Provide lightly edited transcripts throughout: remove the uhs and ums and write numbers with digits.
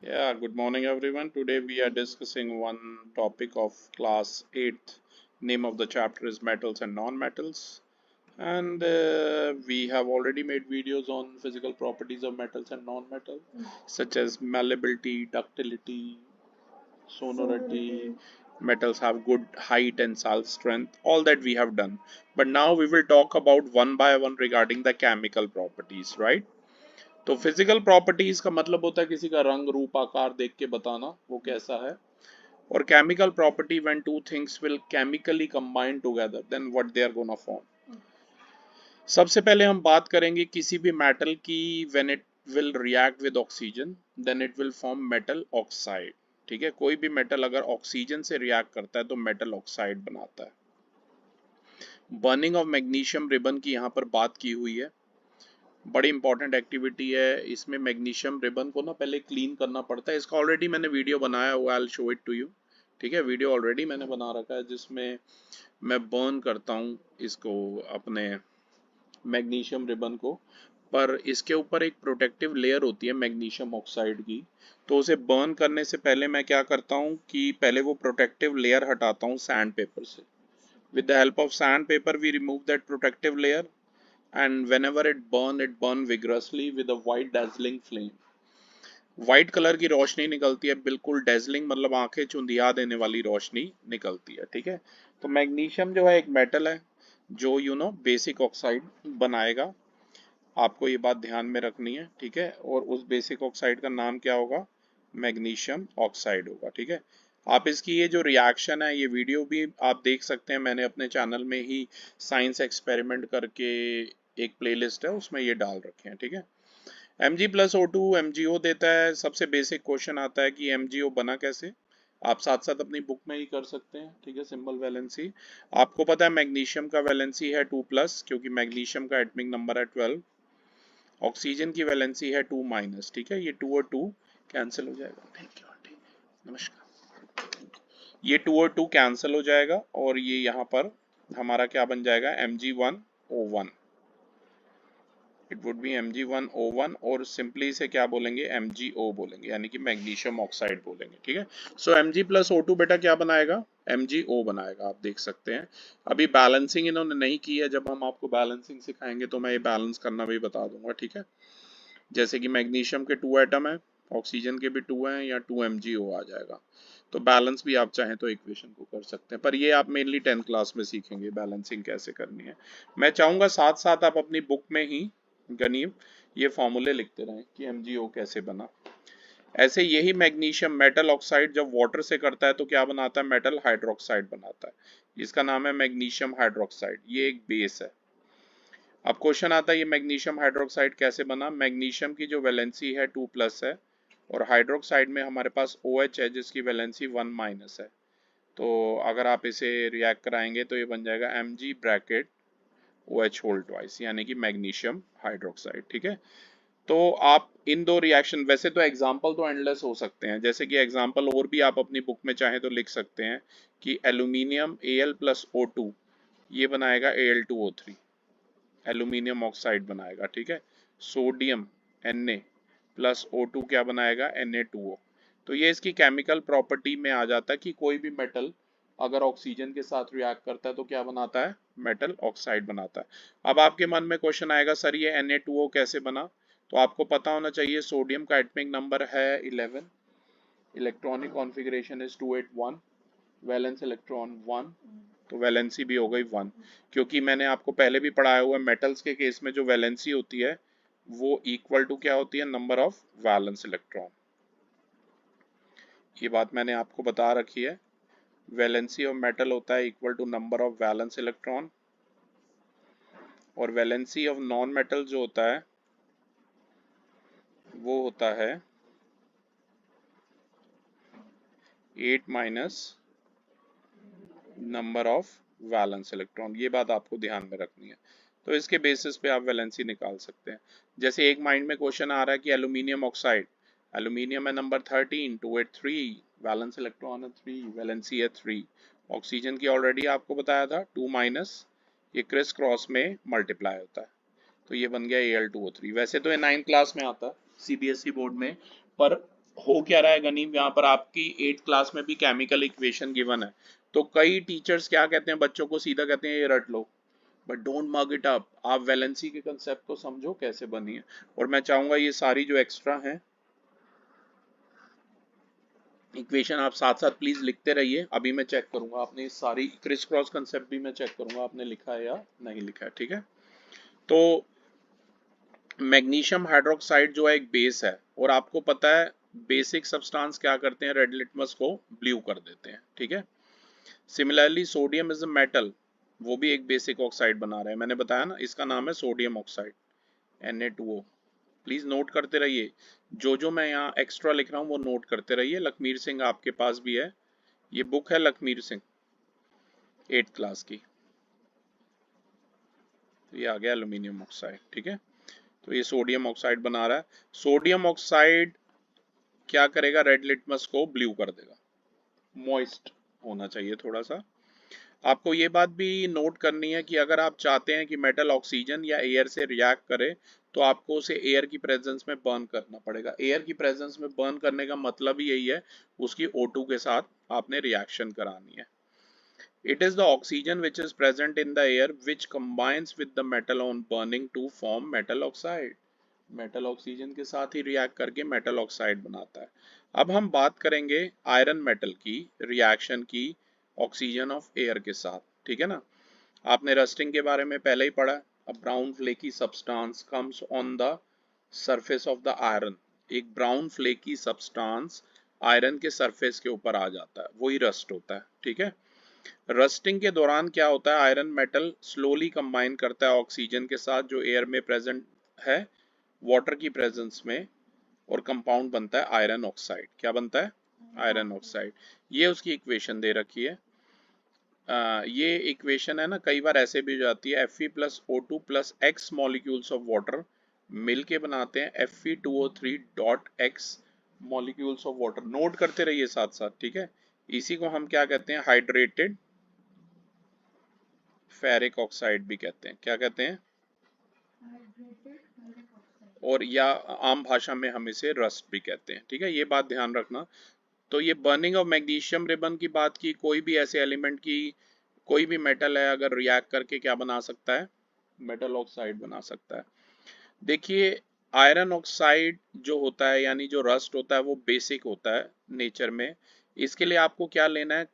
Yeah, good morning everyone. Today we are discussing one topic of class 8th. Name of the chapter is metals and non-metals. And we have already made videos on physical properties of metals and non-metal, such as malleability, ductility, sonority. Metals have good high tensile strength, all that we have done. But now we will talk about one by one regarding the chemical properties, right? तो physical properties का मतलब होता है किसी का रंग रूप आकार देख के बताना वो कैसा है। और chemical property when two things will chemically combine together then what they are gonna form. सबसे पहले हम बात करेंगे किसी भी मेटल की when it will react with oxygen then it will form metal oxide. ठीक है, कोई भी मेटल अगर ऑक्सीजन से रिएक्ट करता है तो मेटल ऑक्साइड बनाता है। बर्निंग ऑफ मैग्नीशियम रिबन की यहाँ पर बात की हुई है, बड़ी इंपॉर्टेंट एक्टिविटी है। इसमें मैग्नीशियम रिबन को ना पहले क्लीन करना पड़ता है। इसका ऑलरेडी मैंने वीडियो बनाया हुआ, I will show it to you. ठीक है, वीडियो ऑलरेडी मैंने बना रखा है जिसमें मैं बर्न करता हूँ इसको, अपने मैग्नीशियम रिबन को। पर इसके ऊपर एक प्रोटेक्टिव लेयर होती है मैग्नीशियम ऑक्साइड की, तो उसे बर्न करने से पहले मैं क्या करता हूँ कि पहले वो प्रोटेक्टिव लेयर हटाता हूँ सैंड पेपर से। With the help of sandpaper we remove that protective layer and whenever it burn vigorously with a white dazzling flame। White colour की रोशनी निकलती है, बिल्कुल डेजलिंग मतलब आंखें चुंधिया देने वाली रोशनी निकलती है। ठीक है, तो मैग्नीशियम जो है एक मेटल है जो बेसिक ऑक्साइड बनाएगा। आपको ये बात ध्यान में रखनी है। ठीक है, और उस बेसिक ऑक्साइड का नाम क्या होगा? मैग्नीशियम ऑक्साइड होगा। ठीक है, आप इसकी ये जो रिएक्शन है, ये वीडियो भी आप देख सकते हैं, मैंने अपने चैनल में ही साइंस एक्सपेरिमेंट करके एक प्लेलिस्ट है उसमें ये डाल रखे हैं। ठीक है, Mg प्लस O2 MgO देता है। सबसे बेसिक क्वेश्चन आता है कि MgO बना कैसे। आप साथ साथ अपनी बुक में ही कर सकते हैं। ठीक है, सिंबल वैलेंसी आपको पता है, मैग्नीशियम का वैलेंसी है 2+ क्योंकि मैग्नीशियम का एटॉमिक नंबर है 12। ऑक्सीजन की वैलेंसी है 2-। ठीक है, ये 2 और 2 कैंसिल हो जाएगा। थैंक यू आंटी, नमस्कार। ये 2 और 2 कैंसिल हो जाएगा और ये यहाँ पर हमारा क्या बन जाएगा? Mg1O1। It would be Mg1O1 और सिंपली इसे क्या बोलेंगे? MgO बोलेंगे, यानी कि मैग्नीशियम ऑक्साइड बोलेंगे। ठीक है, सो Mg प्लस O2 बेटा क्या बनाएगा? MgO बनाएगा। आप देख सकते हैं अभी बैलेंसिंग इन्होंने नहीं की है, जब हम आपको बैलेंसिंग सिखाएंगे तो मैं ये बैलेंस करना भी बता दूंगा। ठीक है, जैसे कि मैग्नीशियम के 2 एटम है, ऑक्सीजन के भी 2 हैं, या 2 MgO आ जाएगा। तो बैलेंस भी आप चाहें तो इक्वेशन को कर सकते हैं, पर ये आप मेनली 10th क्लास में सीखेंगे बैलेंसिंग कैसे करनी है। मैं चाहूंगा साथ साथ आप अपनी बुक में ही गनीम ये फॉर्मूले लिखते रहें कि MgO कैसे बना। ऐसे यही मैग्नीशियम मेटल ऑक्साइड जब वाटर से करता है तो क्या बनाता है? मेटल हाइड्रोक्साइड बनाता है। इसका नाम है मैग्नीशियम हाइड्रोक्साइड, ये एक बेस है। अब क्वेश्चन आता है ये मैग्नीशियम हाइड्रोक्साइड कैसे बना? मैग्नीशियम की जो वैलेंसी है 2+ है और हाइड्रोक्साइड में हमारे पास OH है जिसकी वैलेंसी 1- है। तो अगर आप इसे रिएक्ट कराएंगे तो ये बन जाएगा Mg bracket OH whole twice, यानी कि मैग्नीशियम हाइड्रोक्साइड। ठीक है, तो आप इन दो रिएक्शन, वैसे तो एग्जाम्पल तो एंडलेस हो सकते हैं, जैसे कि एग्जाम्पल और भी आप अपनी बुक में चाहें तो लिख सकते हैं कि एल्यूमिनियम Al प्लस O2 ये बनाएगा Al2O3, एल्यूमिनियम ऑक्साइड बनाएगा। ठीक है, सोडियम Na प्लस O2 क्या बनाएगा? Na2O। तो ये इसकी केमिकल प्रॉपर्टी में आ जाता है कि कोई भी मेटल अगर ऑक्सीजन के साथ रिएक्ट करता है तो क्या बनाता है? मेटल ऑक्साइड बनाता है। अब आपके मन में क्वेश्चन आएगा, सर ये Na2O कैसे बना? तो आपको पता होना चाहिए सोडियम का एटॉमिक नंबर है 11, electronic configuration is 281, valence electron 1, तो वैलेंसी भी हो गई 1। क्योंकि मैंने आपको पहले भी पढ़ाया हुआ है मेटल्स के केस में जो वैलेंसी होती है वो इक्वल टू क्या होती है? Number of valence electron. ये बात मैंने आपको बता रखी है। वैलेंसी ऑफ मेटल होता है equal to number of valence electron, और वैलेंसी ऑफ नॉन मेटल जो होता है वो होता है 8- नंबर ऑफ वैलेंस इलेक्ट्रॉन। ये बात आपको ध्यान में रखनी है। तो इसके बेसिस पे आप वैलेंसी निकाल सकते हैं। जैसे एक माइंड में क्वेश्चन आ रहा है कि एल्यूमिनियम ऑक्साइड, एल्यूमिनियम है नंबर 13, 283, वैलेंस इलेक्ट्रॉन है 3, वैलेंसी है 3। ऑक्सीजन की ऑलरेडी आपको बताया था 2-, ये क्रिस क्रॉस में मल्टीप्लाई होता है, तो ये बन गया Al2O3। वैसे तो ये 9th क्लास में आता है CBSE बोर्ड में, पर हो क्या रहा है गनीम, यहाँ पर आपकी 8th क्लास में भी केमिकल इक्वेशन गिवन है, तो कई टीचर्स क्या कहते हैं बच्चों को, सीधा कहते हैं ये रट लो, but don't mug it up, आप वैलेंसी के कंसेप्ट को समझो कैसे बनी है। और मैं चाहूंगा ये सारी जो एक्स्ट्रा है इक्वेशन आप साथ साथ प्लीज लिखते रहिए, अभी मैं चेक करूंगा आपने सारी क्रिस क्रॉस कंसेप्ट भी मैं चेक करूंगा आपने लिखा है या नहीं लिखा है, ठीक है। तो मैग्नीशियम हाइड्रोक्साइड जो है एक बेस है, और आपको पता है बेसिक सब्सटेंस क्या करते हैं, रेड लिटमस को ब्लू कर देते हैं, ठीक है। Similarly sodium is a metal, वो भी एक बेसिक ऑक्साइड बना रहा है, मैंने बताया ना इसका नाम है sodium oxide Na2O। Please note करते रहिए, जो मैं यहाँ एक्स्ट्रा लिख रहा हूँ वो नोट करते रहिए। लखमीर सिंह आपके पास भी है, ये बुक है लखमीर सिंह 8th क्लास की, तो ये आ गया एल्यूमिनियम ऑक्साइड, ठीक है। तो ये सोडियम ऑक्साइड बना रहा है, सोडियम ऑक्साइड क्या करेगा, रेड लिटमस को ब्लू कर देगा, मॉइस्ट होना चाहिए थोड़ा सा। आपको ये बात भी नोट करनी है कि अगर आप चाहते हैं कि मेटल ऑक्सीजन या एयर से रिएक्ट करे, तो आपको उसे एयर की प्रेजेंस में बर्न करना पड़ेगा। एयर की प्रेजेंस में बर्न करने का मतलब ही यही है, उसकी O2 के साथ आपने रिएक्शन करानी है। It is the oxygen which is present in the air which combines with the metal on burning to form metal oxide। Metal oxygen के साथ ही रिएक्ट करके मेटल ऑक्साइड बनाता है। अब हम बात करेंगे आयरन मेटल की रिएक्शन की ऑक्सीजन ऑफ एयर के साथ, ठीक है ना। आपने रस्टिंग के बारे में पहले ही पढ़ा। A brown flaky substance comes on the surface of the iron, एक ब्राउन फ्लेकी सब्सटेंस आयरन के सरफेस के ऊपर आ जाता है, वही रस्ट होता है, ठीक है। रस्टिंग के दौरान क्या होता है, आयरन मेटल स्लोली कंबाइन करता है ऑक्सीजन के साथ जो एयर में प्रेजेंट है, वाटर की प्रेजेंस में, और कंपाउंड बनता है आयरन ऑक्साइड। क्या बनता है, आयरन ऑक्साइड। ये उसकी इक्वेशन दे रखी है। ये इक्वेशन है ना, कई बार ऐसे भी हो जाती है, Fe plus O2 plus X molecules of water मिल के बनाते हैं Fe2O3 dot X molecules of water. Note करते रहिए साथ साथ, ठीक है। इसी को हम क्या कहते हैं, हाइड्रेटेड फेरिक ऑक्साइड भी कहते हैं। क्या कहते हैं, और या आम भाषा में हम इसे रस्ट भी कहते हैं, ठीक है, ये बात ध्यान रखना। तो ये बर्निंग ऑफ मैग्नीशियम रिबन की बात की, कोई भी ऐसे एलिमेंट की, कोई भी मेटल है अगर रिएक्ट करके क्या बना सकता है, मेटल ऑक्साइड बना सकता है। देखिए आयरन ऑक्साइड जो होता है यानी जो रस्ट होता है वो बेसिक होता है नेचर में। इसके लिए आपको क्या लेना है,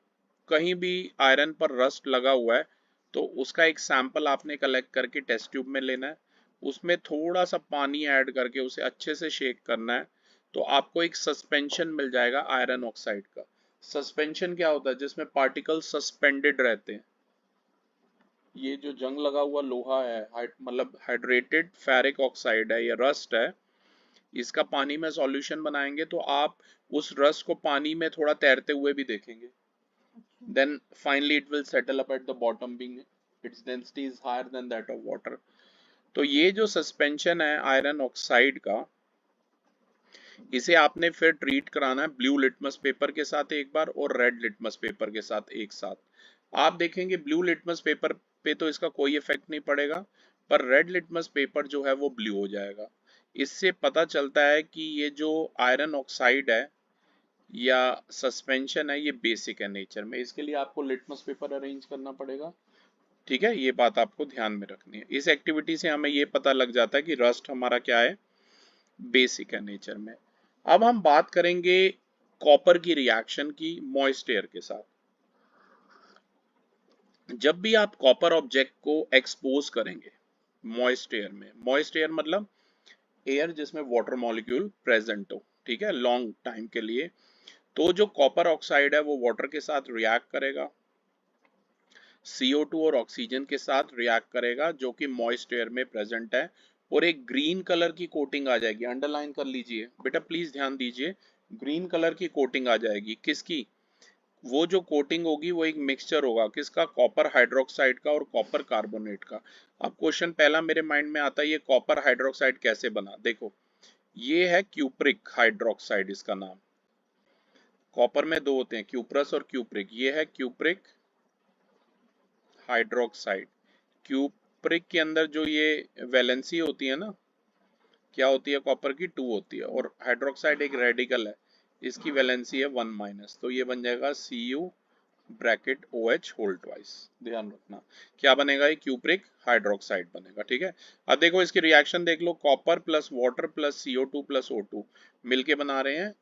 कहीं भी आयरन पर रस्ट लगा हुआ है तो उसका एक सैंपल आपने कलेक्ट करके टेस्ट ट्यूब में लेना है, उसमें थोड़ा सा पानी ऐड करके उसे अच्छे से शेक करना है, तो आपको एक सस्पेंशन मिल जाएगा आयरन ऑक्साइड का। सस्पेंशन क्या होता है, जिसमें पार्टिकल सस्पेंडेड रहते हैं। ये जो जंग लगा हुआ लोहा है, मतलब हाइड्रेटेड फेरिक ऑक्साइड है या रस्ट है, इसका पानी में सॉल्यूशन बनाएंगे तो आप उस रस्ट को पानी में थोड़ा तैरते हुए भी देखेंगे। then finally it will settle up at the bottom being its density is higher than that of water। तो ये जो सस्पेंशन है आयरन ऑक्साइड का, इसे आपने फिर ट्रीट कराना है ब्लू लिटमस पेपर के साथ एक बार और रेड लिटमस पेपर के साथ एक साथ। आप देखेंगे ब्लू लिटमस पेपर पे तो इसका कोई इफेक्ट नहीं पड़ेगा, पर रेड लिटमस पेपर जो है वो ब्लू हो जाएगा। इससे पता चलता है कि ये जो आयरन ऑक्साइड है या सस्पेंशन है ये बेसिक है नेचर में। इसके लिए आपको लिटमस पेपर अरेंज करना पड़ेगा, ठीक है, ये बात आपको ध्यान में रखनी है। इस एक्टिविटी से हमें ये पता लग जाता है कि रस्ट हमारा क्या है, बेसिक है नेचर में। अब हम बात करेंगे कॉपर की रिएक्शन की मॉइस्ट एयर के साथ। जब भी आप कॉपर ऑब्जेक्ट को एक्सपोज करेंगे मॉइस्ट एयर में, मॉइस्ट एयर मतलब एयर जिसमें वाटर मॉलिक्यूल प्रेजेंट हो, ठीक है, लॉन्ग टाइम के लिए, तो जो कॉपर ऑक्साइड है वो वाटर के साथ रिएक्ट करेगा, CO2 और ऑक्सीजन के साथ रिएक्ट करेगा जो कि मॉइस्ट एयर में प्रेजेंट है, और एक ग्रीन कलर की कोटिंग आ जाएगी। अंडरलाइन कर लीजिए बेटा, प्लीज ध्यान दीजिए, ग्रीन कलर की कोटिंग आ जाएगी। किसकी, वो जो कोटिंग होगी वो एक मिक्सचर होगा, किसका, कॉपर हाइड्रोक्साइड का और कॉपर कार्बोनेट का। अब क्वेश्चन पहला मेरे माइंड में आता है, ये कॉपर हाइड्रोक्साइड कैसे बना। देखो ये है क्यूप्रिक हाइड्रोक्साइड, इसका नाम। कॉपर में दो होते हैं, क्यूप्रस और क्यूप्रिक, ये है क्यूप्रिक हाइड्रोक्साइड। क्यूप्रिक के अंदर जो ये वैलेंसी होती है ना, क्या होती है, कॉपर की 2 होती है, और हाइड्रोक्साइड एक रेडिकल है, इसकी वैलेंसी है 1 माइनस, तो ये बन जाएगा Cu bracket OH whole twice. ध्यान रखना क्या बनेगा, ये क्यूप्रिक हाइड्रोक्साइड बनेगा। ठीक है, अब देखो इसकी रिएक्शन देख लो, copper plus water plus CO2 plus O2 मिलके बना रहे हैं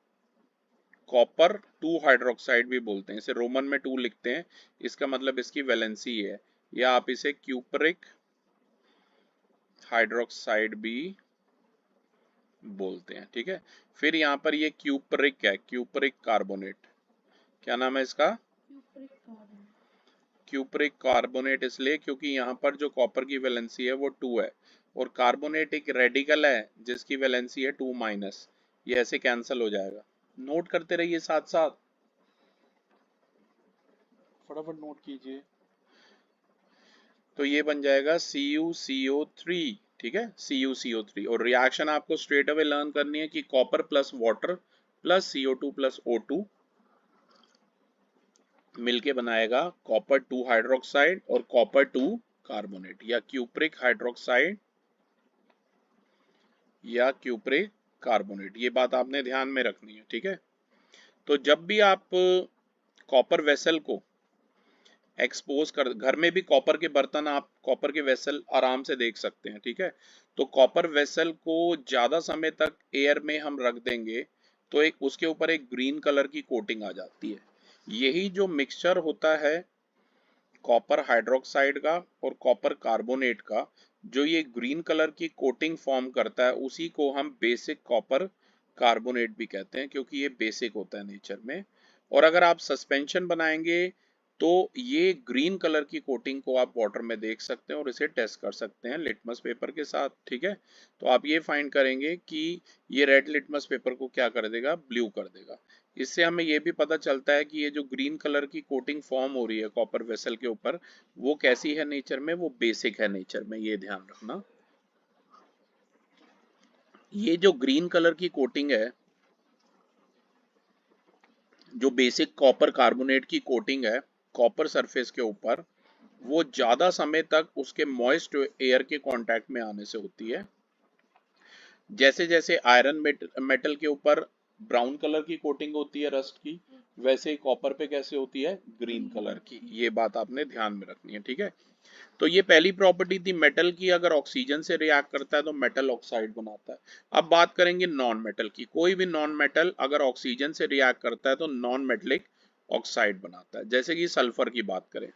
कॉपर 2 हाइड्रोक्साइड भी बोलते हैं, इसे रोमन में 2 लिखते हैं, इसका मतलब इसकी वैलेंसी है, या आप इसे क्यूप्रिक हाइड्रोक्साइड भी बोलते हैं। ठीक है, फिर यहाँ पर ये क्यूप्रिक है, क्यूप्रिक कार्बोनेट, क्या नाम है इसका, क्यूप्रिक कार्बोनेट, इसलिए क्योंकि यहाँ पर जो कॉपर की वैलेंसी है वो 2 है, और कार्बोनेट एक रेडिकल है जिसकी वैलेंसी है 2 माइनस, ये ऐसे कैंसिल हो जाएगा। नोट करते रहिए साथ साथ, फटाफट नोट कीजिए। तो ये बन जाएगा CuCO3। ठीक है, CuCO3, और रिएक्शन आपको स्ट्रेट अवे लर्न करनी है कि copper plus water plus CO2 plus O2 मिलके बनाएगा कॉपर 2 हाइड्रोक्साइड और कॉपर 2 कार्बोनेट, या क्यूप्रिक हाइड्रोक्साइड या क्यूप्रिक कार्बोनेट। ये बात आपने ध्यान में रखनी है। ठीक है, तो जब भी आप कॉपर वेसल को एक्सपोज कर, घर में भी कॉपर के बर्तन, आप कॉपर के वेसल आराम से देख सकते हैं। ठीक है, तो कॉपर वेसल को ज्यादा समय तक एयर में हम रख देंगे तो एक उसके ऊपर एक ग्रीन कलर की कोटिंग आ जाती है। यही जो मिक्सचर होता है कॉपर हाइड्रोक्साइड का और कॉपर कार्बोनेट का, जो ये ग्रीन कलर की कोटिंग फॉर्म करता है, उसी को हम बेसिक कॉपर कार्बोनेट भी कहते हैं, क्योंकि ये बेसिक होता है नेचर में। और अगर आप सस्पेंशन बनाएंगे तो ये ग्रीन कलर की कोटिंग को आप वाटर में देख सकते हैं और इसे टेस्ट कर सकते हैं लिटमस पेपर के साथ। ठीक है, तो आप ये फाइंड करेंगे कि ये रेड लिटमस पेपर को क्या कर देगा, ब्लू कर देगा। इससे हमें ये भी पता चलता है कि ये जो ग्रीन कलर की कोटिंग फॉर्म हो रही है कॉपर वेसल के ऊपर, वो कैसी है नेचर में, वो बेसिक है नेचर में, ये ध्यान रखना। ये जो ग्रीन कलर की कोटिंग है, जो बेसिक कॉपर कार्बोनेट की कोटिंग है कॉपर सरफेस के ऊपर, वो ज्यादा समय तक उसके मॉइस्ट एयर के कांटेक्ट में आने से होती है। जैसे जैसे आयरन मेटल के ऊपर ब्राउन कलर की कोटिंग होती है रस्ट की, वैसे ही कॉपर पे कैसे होती है, ग्रीन कलर की। ये बात आपने ध्यान में रखनी है। ठीक है, तो ये पहली प्रॉपर्टी थी मेटल की, अगर ऑक्सीजन से रिएक्ट करता है तो मेटल ऑक्साइड बनाता है। अब बात करेंगे नॉन मेटल की, कोई भी नॉन मेटल अगर ऑक्सीजन से रिएक्ट करता है तो नॉन मेटलिक ऑक्साइड बनाता है। जैसे कि सल्फर की बात करें,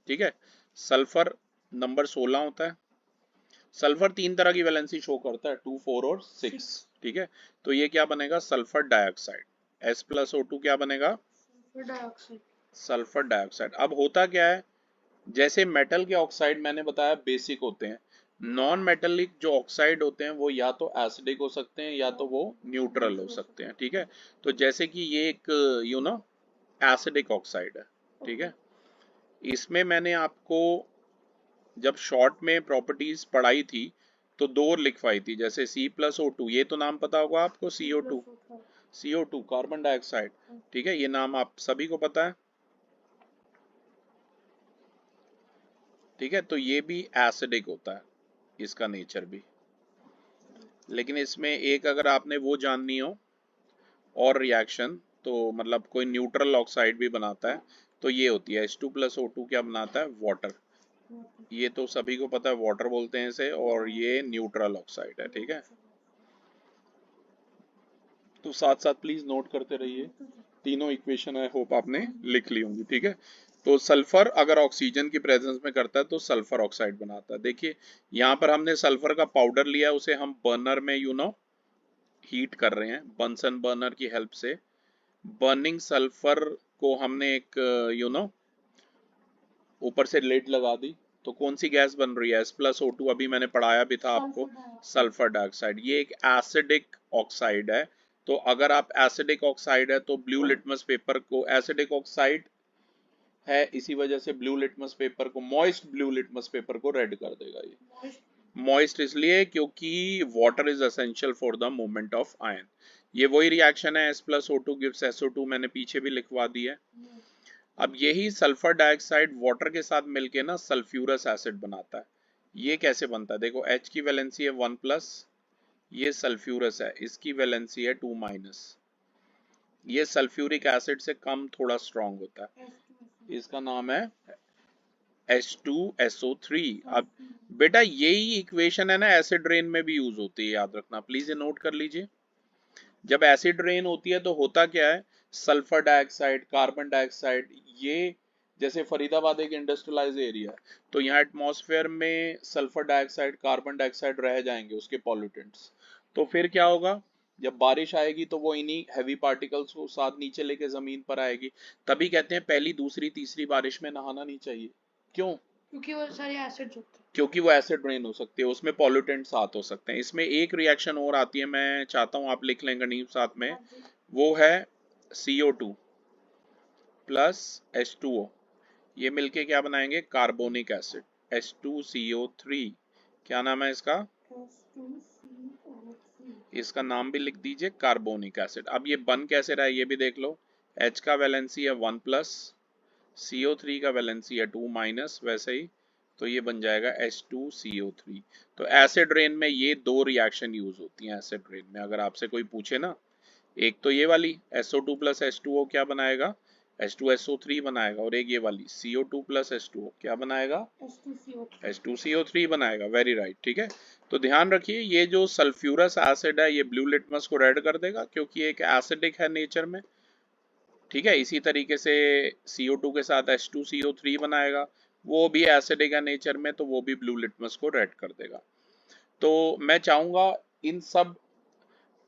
ठीक है, सल्फर नंबर 16 होता है। सल्फर 3 तरह की वैलेंसी शो करता है, 2, 4 और 6। ठीक है, तो ये क्या बनेगा, सल्फर डाइऑक्साइड। S+O2 क्या बनेगा, सल्फर डाइऑक्साइड। अब होता क्या है, जैसे मेटल के ऑक्साइड मैंने बताया बेसिक होते हैं, नॉन मेटलिक जो ऑक्साइड होते हैं वो या तो एसिडिक हो सकते हैं या तो वो न्यूट्रल हो सकते हैं। ठीक है, तो जैसे कि ये एक एसिडिक ऑक्साइड है। ठीक है, इसमें मैंने आपको जब शॉर्ट में प्रॉपर्टीज पढ़ाई थी तो दो लिखवाई थी, जैसे C+O2, ये तो नाम पता होगा आपको, CO2 कार्बन डाइऑक्साइड। ठीक है, ये नाम आप सभी को पता है। ठीक है, तो ये भी एसिडिक होता है, इसका नेचर भी। लेकिन इसमें एक अगर आपने वो जाननी हो और रिएक्शन, तो मतलब कोई न्यूट्रल ऑक्साइड भी बनाता है, तो ये होती है H2+O2 क्या बनाता है, वाटर। ये तो सभी को पता है, वाटर बोलते हैं इसे, और ये न्यूट्रल ऑक्साइड है। ठीक है, तो साथ साथ प्लीज नोट करते रहिए, तीनों इक्वेशन आई होप आपने लिख ली होंगी। ठीक है, तो सल्फर अगर ऑक्सीजन की प्रेजेंस में करता है तो सल्फर ऑक्साइड बनाता है। देखिए यहाँ पर हमने सल्फर का पाउडर लिया, उसे हम बर्नर में हीट कर रहे हैं बंसन बर्नर की हेल्प से। बर्निंग सल्फर को हमने एक ऊपर से लेड लगा दी, तो कौन सी गैस बन रही है, S+O2, अभी मैंने पढ़ाया भी था आपको, सल्फर डाइऑक्साइड। ये एक एसिडिक ऑक्साइड है, तो अगर आप एसिडिक ऑक्साइड है तो ब्लू लिटमस पेपर को, एसिडिक ऑक्साइड है इसी वजह से ब्लू लिटमस पेपर को, मॉइस्ट ब्लू लिटमस पेपर को रेड कर देगा। ये मॉइस्ट इसलिए क्योंकि water is essential for the movement of ion. ये वही रिएक्शन है, S+O2 गिव्स SO2, मैंने पीछे भी लिखवा दी है। अब यही सल्फर डाइऑक्साइड वाटर के साथ मिलके ना सल्फ्यूरस एसिड बनाता है। ये कैसे बनता है, देखो H की वैलेंसी है 1+, ये सल्फ्यूरस है, इसकी वैलेंसी है 2-, ये सल्फ्यूरिक एसिड से कम थोड़ा स्ट्रांग होता है, इसका नाम है H2SO3। अब बेटा यही इक्वेशन है ना एसिड रेन में भी यूज होती है, याद रखना प्लीज, ये नोट कर लीजिए। जब एसिड रेन होती है तो होता क्या है, सल्फर डाइऑक्साइड, कार्बन डाइऑक्साइड, ये जैसे फरीदाबाद एक इंडस्ट्रियलाइज एरिया है, तो यहाँ एटमॉस्फेयर में सल्फर डाइऑक्साइड, कार्बन डाइऑक्साइड रह जाएंगे, उसके पॉल्यूटेंट्स। तो फिर क्या होगा, जब बारिश आएगी तो वो इन्हीं हैवी पार्टिकल्स को साथ नीचे लेके जमीन पर आएगी। तभी कहते हैं पहली, दूसरी, तीसरी बारिश में नहाना नहीं चाहिए। क्यों? क्योंकि वो सारे एसिड्स होते हैं। क्योंकि वो एसिड रेन हो सकती है, उसमें पॉल्यूटेंट साथ हो सकते हैं। इसमें एक रिएक्शन और आती है, मैं चाहता हूं आप लिख लें गणीम साथ में, वो है CO2 प्लस H2O। ये मिलके क्या बनाएंगे, कार्बोनिक एसिड, H2CO3। क्या नाम है इसका? इसका नाम भी लिख दीजिए, कार्बोनिक एसिड। अब ये बन कैसे रहा है ये भी देख लो। H का वैलेंसी है 1 प्लस, CO3 का वैलेंसी है 2 माइनस, वैसे ही तो ये बन जाएगा H2CO3। तो एसिड रेन में ये दो रिएक्शन यूज होती हैं एसिड रेन में। अगर आपसे कोई पूछे ना, एक तो ये वाली SO2 प्लस H2O क्या बनाएगा, H2SO3 बनाएगा, और एक ये वाली CO2 प्लस H2O क्या बनाएगा, H2CO3 बनाएगा। वेरी राइट, ठीक है। तो ध्यान रखिए ये जो सल्फ्यूरस एसिड है ये ब्लू लिटमस को रेड कर देगा क्योंकि एक एसिडिक है नेचर में, ठीक है। इसी तरीके से CO2 के साथ H2CO3 बनाएगा, वो भी एसिडिक है नेचर में, तो वो भी ब्लू लिटमस को रेड कर देगा। तो मैं चाहूंगा इन सब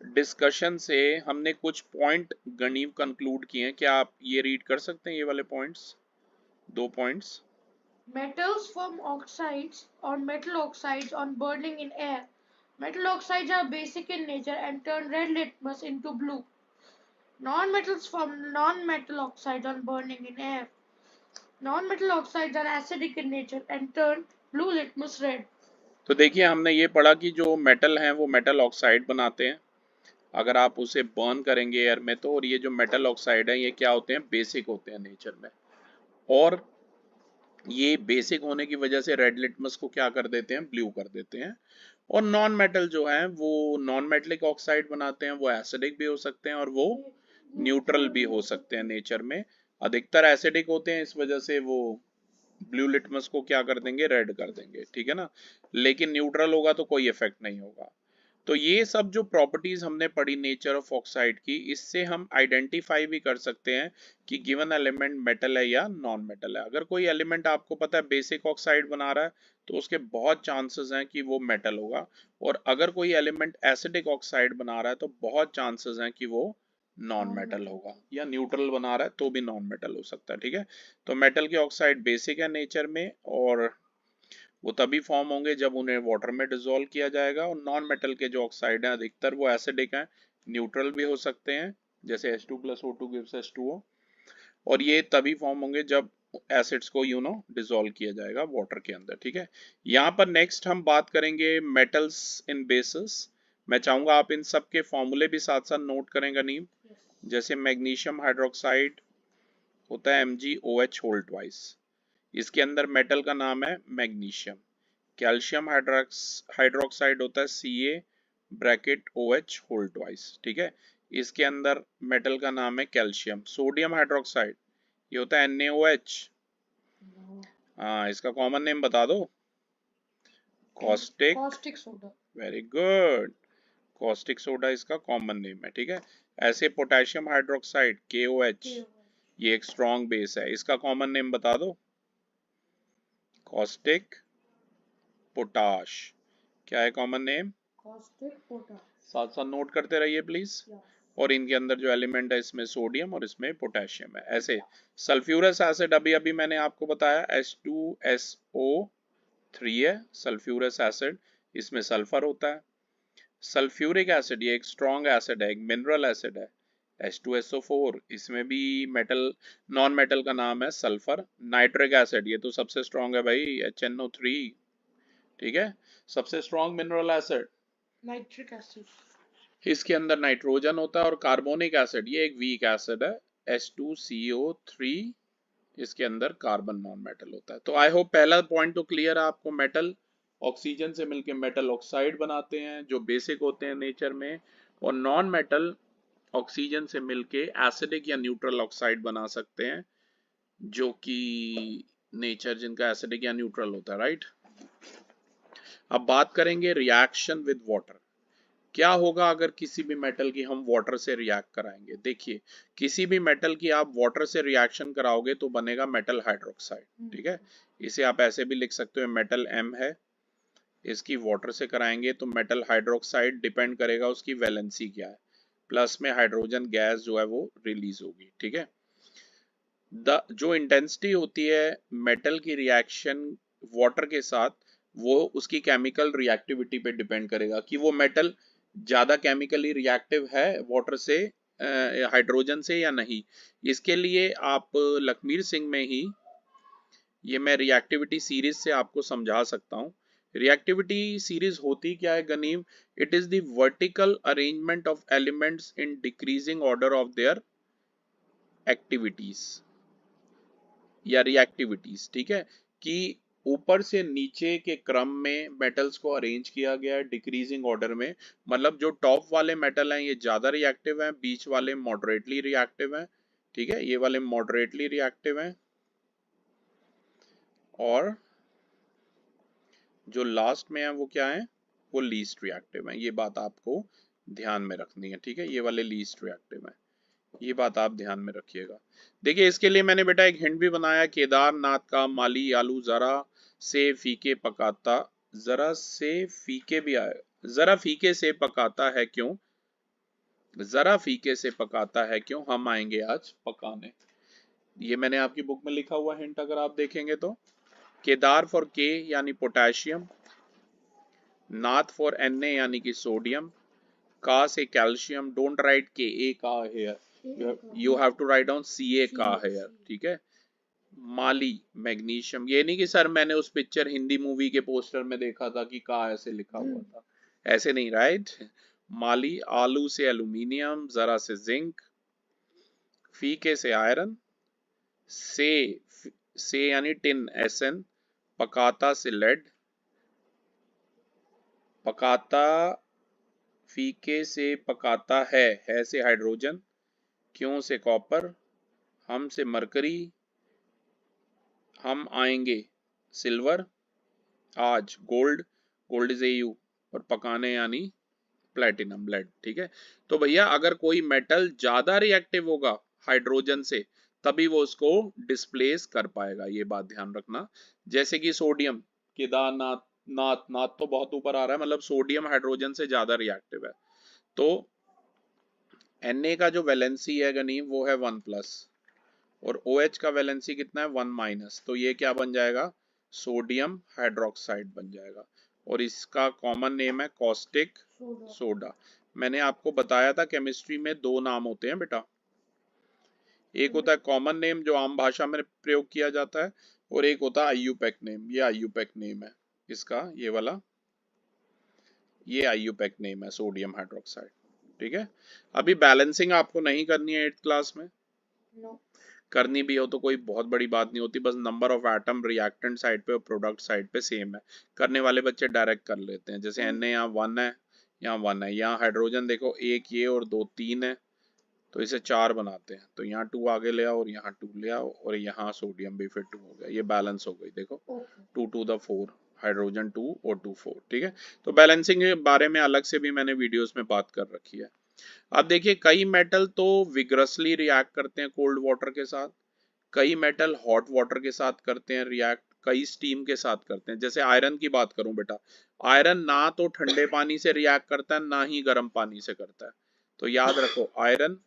डिस्कशन से हमने कुछ पॉइंट गणीव कंक्लूड किए हैं, क्या आप ये रीड कर सकते हैं ये वाले पॉइंट्स, दो points? Metals form oxides or metal oxides on burning in air. Metal oxides are basic in nature and turn red litmus into blue. Non-metals form non-metal oxides on burning in air. Non-metal oxides are acidic in nature and turn blue litmus red. तो देखिए हमने ये पढ़ा कि जो metal हैं वो metal oxide बनाते हैं अगर आप उसे बर्न करेंगे एयर में तो, और ये जो मेटल ऑक्साइड है ये क्या होते हैं, बेसिक होते हैं नेचर में, और ये बेसिक होने की वजह से रेड लिटमस को क्या कर देते हैं, ब्लू कर देते हैं। और नॉन मेटल जो है वो नॉन मेटलिक ऑक्साइड बनाते हैं, वो एसिडिक भी हो सकते हैं और वो न्यूट्रल भी हो सकते हैं नेचर में। अधिकतर एसिडिक होते हैं, इस वजह से वो ब्लू लिटमस को क्या कर देंगे, रेड कर देंगे, ठीक है ना। लेकिन न्यूट्रल होगा तो कोई इफेक्ट नहीं होगा। तो ये सब जो प्रॉपर्टीज हमने पढ़ी नेचर ऑफ ऑक्साइड की, इससे हम आइडेंटिफाई भी कर सकते हैं कि गिवन एलिमेंट मेटल है या नॉन मेटल है। अगर कोई एलिमेंट आपको पता है बेसिक ऑक्साइड बना रहा है तो उसके बहुत चांसेस हैं कि वो मेटल होगा, और अगर कोई एलिमेंट एसिडिक ऑक्साइड बना रहा है तो बहुत चांसेस हैं कि वो नॉन मेटल होगा, या न्यूट्रल बना रहा है तो भी नॉन मेटल हो सकता है, ठीक है। तो मेटल के ऑक्साइड बेसिक है नेचर में, और वो तभी फॉर्म होंगे जब उन्हें वाटर में डिसॉल्व किया जाएगा। और नॉन मेटल के जो ऑक्साइड हैं अधिकतर वो एसिडिक हैं, न्यूट्रल भी हो सकते हैं, जैसे H2 plus O2 gives H2O, और ये तभी फॉर्म होंगे जब एसिड्स को डिसॉल्व किया जाएगा वाटर के अंदर, ठीक है। यहाँ पर नेक्स्ट हम बात करेंगे मेटल्स इन बेसिस। मैं चाहूंगा आप इन सब के फॉर्मूले भी साथ साथ नोट करें गनीम। जैसे मैग्नीशियम हाइड्रोक्साइड होता है MgOH होल ट्वाइस, इसके अंदर मेटल का नाम है मैग्नीशियम। कैल्शियम हाइड्रोक्साइड होता है Ca bracket OH whole twice, ठीक है, इसके अंदर मेटल का नाम है कैल्शियम। सोडियम हाइड्रोक्साइड ये होता है NaOH, हाँ इसका कॉमन नेम बता दो, caustic soda. Very good, caustic soda इसका कॉमन नेम है, ठीक है। ऐसे पोटेशियम हाइड्रोक्साइड KOH, ये एक स्ट्रॉन्ग बेस है, इसका कॉमन नेम बता दो, कॉस्टिक पोटाश। क्या है कॉमन नेम, कॉस्टिक पोटाश। साथ साथ नोट करते रहिए प्लीज। और इनके अंदर जो एलिमेंट है इसमें सोडियम और इसमें पोटेशियम है। ऐसे सल्फ्यूरस एसिड अभी अभी मैंने आपको बताया H2SO3 है सल्फ्यूरस एसिड, इसमें सल्फर होता है। सल्फ्यूरिक एसिड ये एक स्ट्रॉन्ग एसिड है, एक मिनरल एसिड है, H2SO4, इसमें भी मेटल, नॉन मेटल का नाम है सल्फर। नाइट्रिक एसिड ये तो सबसे स्ट्रॉन्ग है भाई, HNO3, ठीक है, सबसे strong mineral acid nitric acid, इसके अंदर नाइट्रोजन होता है। और कार्बोनिक एसिड ये एक वीक एसिड है, H2CO3, इसके अंदर कार्बन नॉन मेटल होता है। तो आई होप पहला पॉइंट तो क्लियर है आपको, मेटल ऑक्सीजन से मिलकर मेटल ऑक्साइड बनाते हैं जो बेसिक होते हैं नेचर में, और नॉन मेटल ऑक्सीजन से मिलके एसिडिक या न्यूट्रल ऑक्साइड बना सकते हैं, जो कि नेचर जिनका एसिडिक या न्यूट्रल होता है, राइट। अब बात करेंगे रिएक्शन विद वाटर। क्या होगा अगर किसी भी मेटल की हम वाटर से रिएक्ट कराएंगे। देखिए, किसी भी मेटल की आप वाटर से रिएक्शन कराओगे तो बनेगा मेटल हाइड्रोक्साइड, ठीक है। इसे आप ऐसे भी लिख सकते हो, मेटल M है, इसकी वाटर से कराएंगे तो मेटल हाइड्रोक्साइड, डिपेंड करेगा उसकी वैलेंसी क्या है, प्लस में हाइड्रोजन गैस जो है वो रिलीज होगी, ठीक है। जो इंटेंसिटी होती है मेटल की रिएक्शन वाटर के साथ, वो उसकी केमिकल रिएक्टिविटी पे डिपेंड करेगा कि वो मेटल ज्यादा केमिकली रिएक्टिव है वाटर से, हाइड्रोजन से या नहीं। इसके लिए आप लखमीर सिंह में ही ये मैं रिएक्टिविटी सीरीज से आपको समझा सकता हूँ। रिएक्टिविटी सीरीज होती क्या है Ganeem? It is the vertical arrangement of elements in decreasing order of their activities या रिएक्टिविटीज, ठीक है, कि ऊपर से नीचे के क्रम में मेटल्स को अरेंज किया गया है डिक्रीजिंग ऑर्डर में। मतलब जो टॉप वाले मेटल हैं ये ज्यादा रिएक्टिव हैं, बीच वाले मॉडरेटली रिएक्टिव हैं, ठीक है, ये वाले मॉडरेटली रिएक्टिव हैं, और जो लास्ट में है वो क्या है, वो लीस्ट रिएक्टिव है। ये बात आपको ध्यान में रखनी है, ठीक है, ये वाले लीस्ट रिएक्टिव है, ये बात आप ध्यान में रखिएगा। देखिए, इसके लिए मैंने बेटा एक हिंट भी बनाया, केदारनाथ का माली आलू जरा से फीके पकाता, जरा से फीके भी आए, जरा फीके से पकाता है क्यों, जरा फीके से पकाता है क्यों, हम आएंगे आज पकाने। ये मैंने आपकी बुक में लिखा हुआ हिंट अगर आप देखेंगे तो। केदार फॉर के यानी पोटेशियम, नाथ फॉर Na यानी कि सोडियम, का से कैल्शियम, डोंट राइट के ए का here, you have to write down Ca का हेयर, ठीक है। माली मैग्नीशियम, ये नहीं कि सर मैंने उस पिक्चर हिंदी मूवी के पोस्टर में देखा था कि का ऐसे लिखा हुआ था, ऐसे नहीं, राइट। माली, आलू से एल्यूमिनियम, जरा से जिंक, फीके से आयरन, से से यानी टिन Sn, पकाता से लेड, पकाता फीके से पकाता है से हाइड्रोजन, क्यों से कॉपर, हम से मरकरी, हम आएंगे सिल्वर, आज गोल्ड, गोल्ड इज Au, और पकाने यानी प्लेटिनम लेड, ठीक है। तो भैया अगर कोई मेटल ज्यादा रिएक्टिव होगा हाइड्रोजन से तभी वो उसको डिस्प्लेस कर पाएगा, ये बात ध्यान रखना। जैसे कि सोडियम, केदारनाथ, नाथ नाथ तो बहुत ऊपर आ रहा है, मतलब सोडियम हाइड्रोजन से ज्यादा रिएक्टिव है, तो Na का जो वैलेंसी है गनीम वो है 1+, और OH का वैलेंसी कितना है 1-, तो ये क्या बन जाएगा, सोडियम हाइड्रोक्साइड बन जाएगा, और इसका कॉमन नेम है कॉस्टिक सोडा। मैंने आपको बताया था केमिस्ट्री में दो नाम होते हैं बेटा, एक होता है कॉमन नेम जो आम भाषा में प्रयोग किया जाता है, और एक होता है IUPAC नेम, ये IUPAC नेम है इसका, ये वाला, ये IUPAC नेम है सोडियम हाइड्रोक्साइड, ठीक है। अभी बैलेंसिंग आपको नहीं करनी है 8th क्लास में, No. करनी भी हो तो कोई बहुत बड़ी बात नहीं होती, बस number of atom reactant side पे और प्रोडक्ट साइड पे सेम है। करने वाले बच्चे डायरेक्ट कर लेते हैं, जैसे Na यहाँ 1 है, यहाँ 1 है, यहाँ हाइड्रोजन देखो एक ये और दो 3 है, तो इसे 4 बनाते हैं, तो यहाँ 2 आगे ले आओ और यहाँ 2 ले आओ, और यहाँ सोडियम भी फिर 2 हो गया, ये बैलेंस हो गई, देखो 2 to the 4, हाइड्रोजन 2 और 2 4, ठीक है। तो बैलेंसिंग के बारे में अलग से भी मैंने वीडियोस में बात कर रखी है। अब देखिए, कई मेटल तो विग्रसली रिएक्ट करते हैं कोल्ड वाटर के साथ, कई मेटल हॉट वाटर के साथ करते हैं रिएक्ट, कई स्टीम के साथ करते हैं। जैसे आयरन की बात करूं बेटा, आयरन ना तो ठंडे पानी से रिएक्ट करता है ना ही गर्म पानी से करता है, तो याद रखो आयरन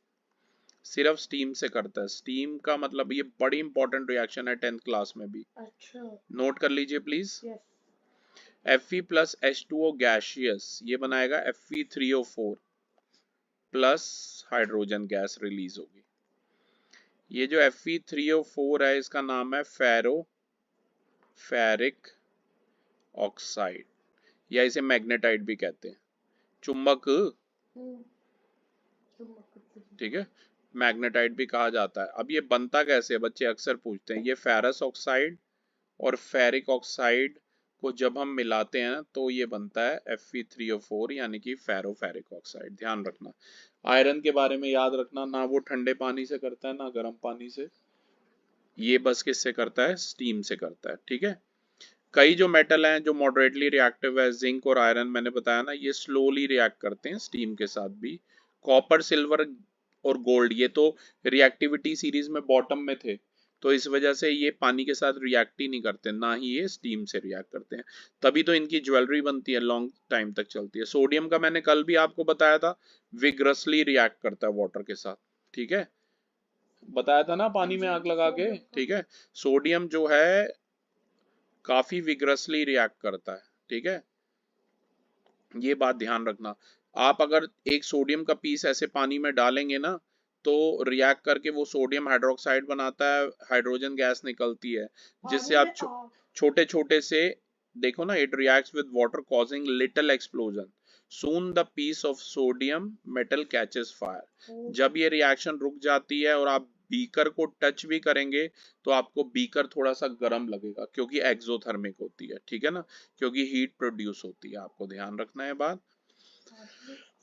सिर्फ स्टीम से करता है। स्टीम का मतलब ये बड़ी इंपॉर्टेंट रिएक्शन है 10th क्लास में भी, अच्छा, नोट कर लीजिए please. yes. Fe plus H2O gaseous, ये बनाएगा Fe3O4 plus hydrogen gas release होगी। ये जो Fe3O4 है इसका नाम है फेरिक ऑक्साइड, या इसे मैग्नेटाइट भी कहते हैं, चुंबक, ठीक है, मैग्नेटाइट भी कहा जाता है। अब ये बनता कैसे है, बच्चे अक्सर पूछते हैं। ये फेरस ऑक्साइड और फेरिक ऑक्साइड को जब हम मिलाते हैं तो ये बनता है Fe3O4 यानी कि फेरोफेरिक ऑक्साइड, ध्यान रखना। आयरन के बारे में याद रखना, ना वो ठंडे पानी से करता है ना गर्म पानी से, ये बस किससे करता है, स्टीम से करता है, ठीक है। कई जो मेटल हैं जो मॉडरेटली रिएक्टिव है, जिंक और आयरन मैंने बताया ना, ये स्लोली रिएक्ट करते हैं स्टीम के साथ भी। कॉपर, सिल्वर और गोल्ड ये तो रिएक्टिविटी सीरीज में बॉटम में थे, तो इस वजह से ये पानी के साथ रिएक्ट ही नहीं करते, ना ही ये स्टीम से रिएक्ट करते हैं, तभी तो इनकी ज्वेलरी बनती है, लॉन्ग टाइम तक चलती है। सोडियम का मैंने कल भी आपको बताया था, विग्रसली रिएक्ट करता है वाटर के साथ, ठीक है, बताया था ना, पानी में आग लगा के, ठीक है। सोडियम जो है काफी विग्रसली रिएक्ट करता है, ठीक है, ये बात ध्यान रखना। आप अगर एक सोडियम का पीस ऐसे पानी में डालेंगे ना, तो रिएक्ट करके वो सोडियम हाइड्रोक्साइड बनाता है, हाइड्रोजन गैस निकलती है, जिससे आप छोटे छोटे से, देखो ना, it reacts with water causing little explosion, soon the piece of sodium metal catches fire. जब ये रिएक्शन रुक जाती है और आप बीकर को टच भी करेंगे, तो आपको बीकर थोड़ा सा गर्म लगेगा, क्योंकि एक्सोथर्मिक होती है, ठीक है ना, क्योंकि हीट प्रोड्यूस होती है, आपको ध्यान रखना है बात।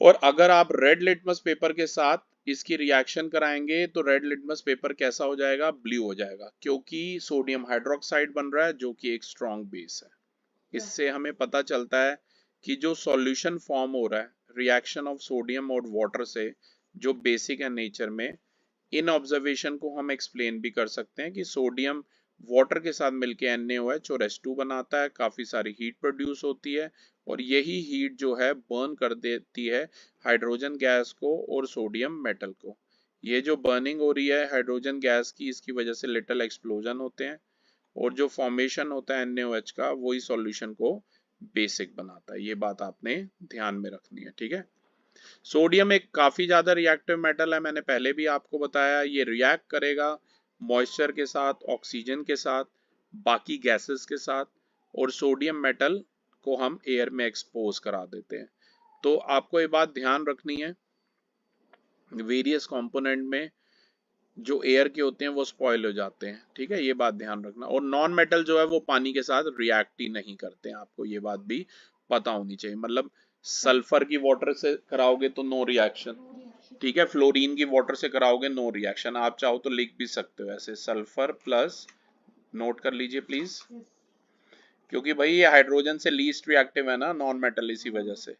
और अगर आप रेड लिटमस पेपर के साथ इसकी रिएक्शन कराएंगे, तो रेड लिटमस पेपर कैसा हो जाएगा, ब्लू हो जाएगा, क्योंकि सोडियम हाइड्रोक्साइड बन रहा है जो कि एक स्ट्रॉन्ग बेस है। इससे हमें पता चलता है कि जो सॉल्यूशन फॉर्म हो रहा है रिएक्शन ऑफ सोडियम और वाटर से, जो बेसिक है नेचर में, इन ऑब्जर्वेशन को हम एक्सप्लेन भी कर सकते हैं कि सोडियम वाटर के साथ मिलके NaOH और H2 बनाता है, काफी सारी हीट प्रोड्यूस होती है, और यही हीट जो है बर्न कर देती है हाइड्रोजन गैस को और सोडियम मेटल को। ये जो बर्निंग हो रही है हाइड्रोजन गैस की, इसकी वजह से लिटिल एक्सप्लोजन होते हैं, और जो फॉर्मेशन होता है NaOH का, वही सॉल्यूशन को बेसिक बनाता है। ये बात आपने ध्यान में रखनी है, ठीक है। सोडियम एक काफी ज्यादा रिएक्टिव मेटल है, मैंने पहले भी आपको बताया, ये रिएक्ट करेगा मॉइस्चर के साथ, ऑक्सीजन के साथ, बाकी गैसेस के साथ, और सोडियम मेटल को हम एयर में एक्सपोज करा देते हैं। तो आपको ये बात ध्यान रखनी है, वेरियस कंपोनेंट में जो एयर के होते हैं वो स्पॉइल हो जाते हैं, ठीक है, ये बात ध्यान रखना। और नॉन मेटल जो है वो पानी के साथ रिएक्ट ही नहीं करते हैं, आपको ये बात भी पता होनी चाहिए। मतलब सल्फर की वाटर से कराओगे तो नो रिएक्शन, ठीक है, फ्लोरीन की वाटर से कराओगे नो रिएक्शन। आप चाहो तो लिख भी सकते हो ऐसे, सल्फर प्लस, नोट कर लीजिए प्लीज, क्योंकि भाई ये हाइड्रोजन से लीस्ट रिएक्टिव है ना नॉन मेटल, इसी वजह से,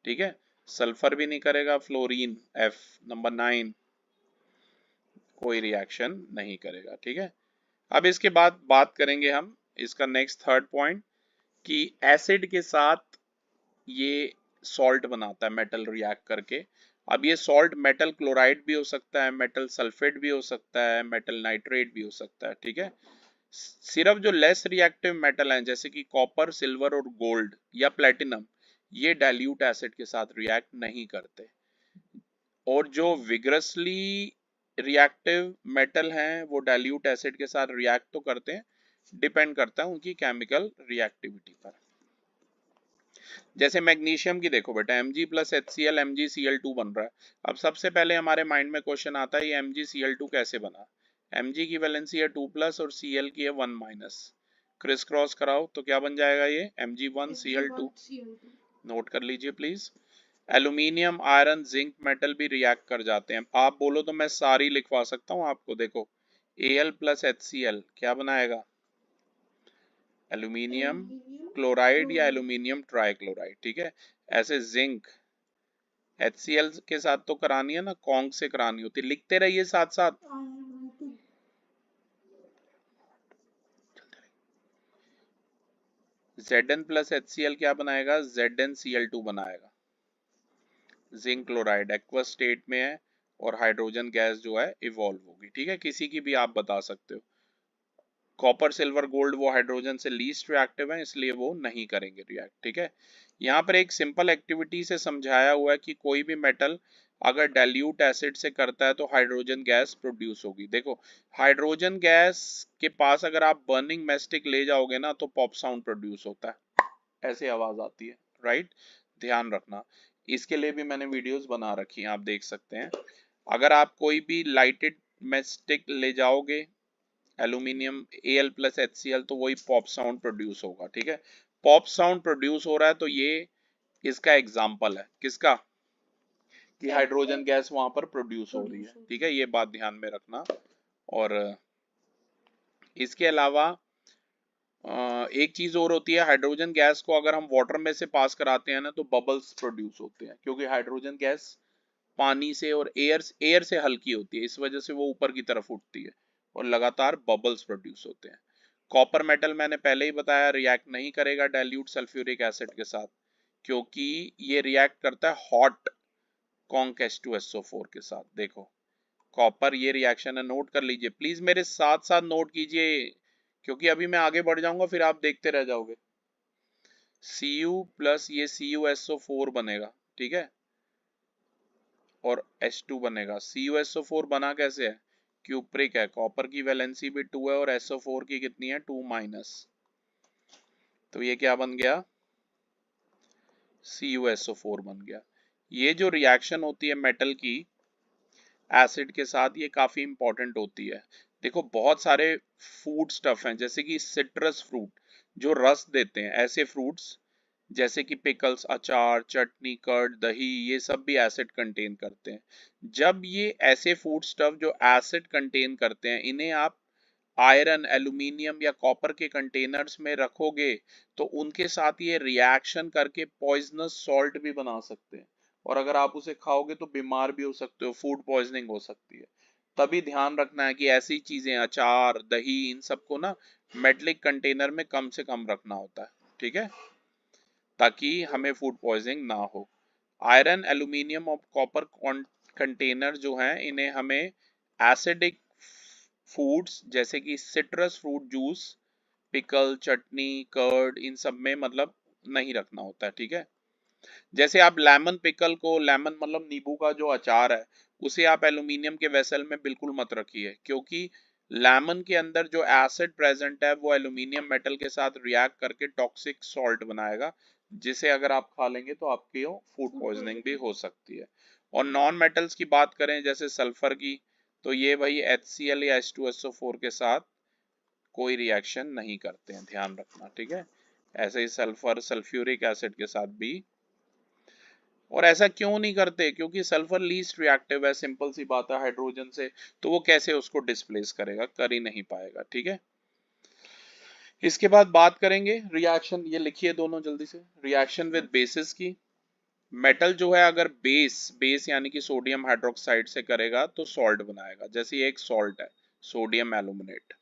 ठीक है। सल्फर भी नहीं करेगा, फ्लोरीन F नंबर 9 कोई रिएक्शन नहीं करेगा, ठीक है। अब इसके बाद बात करेंगे हम इसका नेक्स्ट थर्ड पॉइंट, कि एसिड के साथ ये सॉल्ट बनाता है मेटल रिएक्ट करके। अब ये सॉल्ट मेटल क्लोराइड भी हो सकता है, मेटल सल्फेट भी हो सकता है, मेटल नाइट्रेट भी हो सकता है, ठीक है। सिर्फ जो लेस रिएक्टिव मेटल हैं जैसे कि कॉपर, सिल्वर और गोल्ड या प्लेटिनम, ये डाइल्यूट एसिड के साथ रिएक्ट नहीं करते। और जो विग्रसली रिएक्टिव मेटल हैं वो डाइल्यूट एसिड के साथ रिएक्ट तो करते हैं, डिपेंड करता है उनकी केमिकल रिएक्टिविटी पर। जैसे मैग्नीशियम की देखो बेटा, Mg प्लस HCl MgCl2 बन रहा है। अब सबसे पहले हमारे माइंड में क्वेश्चन आता है ये MgCl2 कैसे बना। Mg की वैलेंसी है 2 प्लस और Cl की है 1 माइनस, क्रिस क्रॉस कराओ तो क्या बन जाएगा, ये Mg1Cl2, नोट कर लीजिए please. Aluminium, iron, zinc metal भी रिएक्ट कर जाते हैं। आप बोलो तो मैं सारी लिखवा सकता हूँ आपको, देखो Al प्लस HCl क्या बनाएगा, एल्यूमिनियम क्लोराइड या एल्यूमिनियम ट्राइक्लोराइड, ठीक है। ऐसे जिंक HCl के साथ तो करानी है ना, कॉन्ग से करानी होती है, लिखते रहिए साथ साथ। Zn प्लस HCl क्या बनाएगा, ZnCl2 बनाएगा। जिंक क्लोराइड एक्वस स्टेट में है और हाइड्रोजन गैस जो है इवॉल्व होगी, ठीक है, किसी की भी आप बता सकते हो। कॉपर, सिल्वर, गोल्ड वो हाइड्रोजन से लीस्ट रिएक्टिव है, इसलिए वो नहीं करेंगे रिएक्ट, ठीक है। यहाँ पर एक सिंपल एक्टिविटी से समझाया हुआ है कि कोई भी मेटल अगर डाइल्यूट एसिड से करता है तो हाइड्रोजन गैस प्रोड्यूस होगी। देखो हाइड्रोजन गैस के पास अगर आप बर्निंग मैस्टिक ले जाओगे ना तो पॉप साउंड प्रोड्यूस होता है, ऐसे आवाज आती है, राइट, ध्यान रखना। इसके लिए भी मैंने वीडियोस बना रखी हैं, आप देख सकते हैं। अगर आप कोई भी लाइटेड मैस्टिक ले जाओगे एल्यूमिनियम Al प्लस HCl, तो वही पॉप साउंड प्रोड्यूस होगा, ठीक है। पॉप साउंड प्रोड्यूस हो रहा है तो ये इसका एग्जाम्पल है, किसका, कि हाइड्रोजन गैस वहां पर प्रोड्यूस हो रही है। ठीक है, ये बात ध्यान में रखना। और इसके अलावा एक चीज और होती है, हाइड्रोजन गैस को अगर हम वाटर में से पास कराते हैं ना तो बबल्स प्रोड्यूस होते हैं, क्योंकि हाइड्रोजन गैस पानी से और एयर से हल्की होती है, इस वजह से वो ऊपर की तरफ उठती है और लगातार बबल्स प्रोड्यूस होते हैं। कॉपर मेटल मैंने पहले ही बताया रिएक्ट नहीं करेगा डाइल्यूट सल्फ्यूरिक एसिड के साथ, क्योंकि ये रिएक्ट करता है हॉट कॉन्क H2SO4 के साथ। देखो कॉपर, ये रिएक्शन है, नोट कर लीजिए प्लीज, मेरे साथ साथ नोट कीजिए, क्योंकि अभी मैं आगे बढ़ जाऊंगा फिर आप देखते रह जाओगे। Cu प्लस ये CuSO4 बनेगा, ठीक है, और H2 बनेगा। CuSO4 बना कैसे है, क्यूप्रिक है, कॉपर की वैलेंसी भी 2 है और SO4 की कितनी है 2 माइनस, तो ये क्या बन गया CuSO4 बन गया। ये जो रिएक्शन होती है मेटल की एसिड के साथ, ये काफी इंपॉर्टेंट होती है। देखो बहुत सारे फूड स्टफ हैं, जैसे कि सिट्रस फ्रूट जो रस देते हैं, ऐसे फ्रूट्स जैसे कि पिकल्स, अचार, चटनी, कर्ड, दही, ये सब भी एसिड कंटेन करते हैं। जब ये ऐसे फूड स्टफ जो एसिड कंटेन करते हैं, इन्हें आप आयरन, एल्यूमिनियम या कॉपर के कंटेनर्स में रखोगे तो उनके साथ ये रिएक्शन करके पॉइजनस सॉल्ट भी बना सकते हैं, और अगर आप उसे खाओगे तो बीमार भी हो सकते हो, फूड पॉइजनिंग हो सकती है। तभी ध्यान रखना है कि ऐसी चीजें, अचार, दही, इन सबको ना मेटलिक कंटेनर में कम से कम रखना होता है, ठीक है, ताकि हमें फूड पॉइजनिंग ना हो। आयरन, एल्यूमिनियम और कॉपर कंटेनर जो हैं, इन्हें हमें एसिडिक फूड्स जैसे कि सिट्रस फ्रूट जूस, पिकल, चटनी, कर्ड, इन सब में मतलब नहीं रखना होता है, ठीक है। जैसे आप लेमन पिकल को, लेमन मतलब नींबू का जो अचार है, उसे आप एल्यूमिनियम के वेसल में बिल्कुल मत रखिए, क्योंकि लेमन के अंदर जो एसिड प्रेजेंट है वो एल्यूमिनियम मेटल के साथ रिएक्ट करके टॉक्सिक सॉल्ट बनाएगा, जिसे अगर आप खा लेंगे तो आपकी फूड पॉइजनिंग भी हो सकती है। और नॉन मेटल्स की बात करें जैसे सल्फर की, तो ये वही HCl या H2SO4 के साथ कोई रिएक्शन नहीं करते हैं, ध्यान रखना, ठीक है। ऐसे ही सल्फर सल्फ्यूरिक एसिड के साथ भी। और ऐसा क्यों नहीं करते, क्योंकि सल्फर लीस्ट रिएक्टिव है, सिंपल सी बात है, हाइड्रोजन से, तो वो कैसे उसको डिस्प्लेस करेगा, कर ही नहीं पाएगा, ठीक है। इसके बाद बात करेंगे रिएक्शन, ये लिखिए दोनों जल्दी से, रिएक्शन विद बेसिस की। मेटल जो है अगर बेस बेस यानी कि सोडियम हाइड्रोक्साइड से करेगा तो सॉल्ट बनाएगा, जैसे ये एक सॉल्ट है sodium aluminate,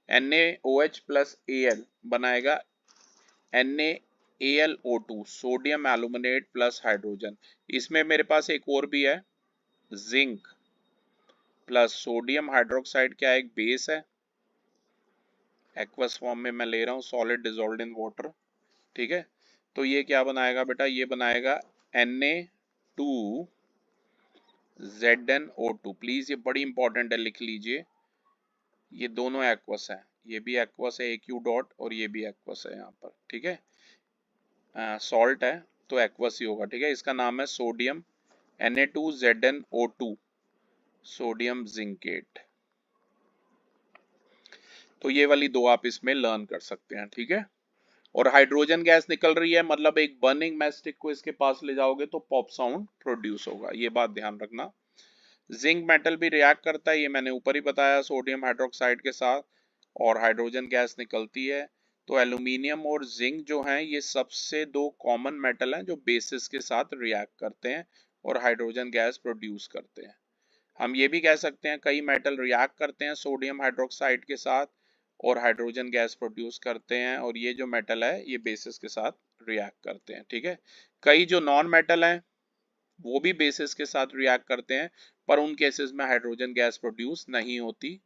NaOH plus Al बनाएगा NaAlO2 sodium aluminate plus hydrogen. इसमें मेरे पास एक और भी है, जिंक प्लस सोडियम हाइड्रोक्साइड, क्या एक बेस है, एक्वस फॉर्म में मैं ले रहा हूँ, सॉलिड डिजोल्व्ड इन वाटर, ठीक है। तो ये क्या बनाएगा बेटा, ये बनाएगा Na2ZnO2, प्लीज ये बड़ी इंपॉर्टेंट है, लिख लीजिए, ये दोनों एक्वस है, ये भी एक्वस है AQ डॉट और ये भी एक्वस है यहाँ पर, ठीक है, सॉल्ट है तो एक्वस ही होगा, ठीक है। इसका नाम है सोडियम Na2ZnO2 सोडियम जिंकेट। तो ये वाली दो आप इसमें लर्न कर सकते हैं, ठीक है। और हाइड्रोजन गैस निकल रही है, मतलब एक बर्निंग मैस्टिक को इसके पास ले जाओगे तो पॉप साउंड प्रोड्यूस होगा, ये बात ध्यान रखना। जिंक मेटल भी रिएक्ट करता है, ये मैंने ऊपर ही बताया, सोडियम हाइड्रोक्साइड के साथ, और हाइड्रोजन गैस निकलती है। तो एल्यूमिनियम और जिंक जो हैं, ये सबसे दो कॉमन मेटल हैं जो बेसिस के साथ रिएक्ट करते हैं और हाइड्रोजन गैस प्रोड्यूस करते हैं। हम ये भी कह सकते हैं कई मेटल रिएक्ट करते हैं सोडियम हाइड्रोक्साइड के साथ और हाइड्रोजन गैस प्रोड्यूस करते हैं, और ये जो मेटल है ये बेसिस के साथ रिएक्ट करते हैं, ठीक है। कई जो नॉन मेटल हैं वो भी बेसिस के साथ रिएक्ट करते हैं, पर उन केसेस में हाइड्रोजन गैस प्रोड्यूस नहीं होती,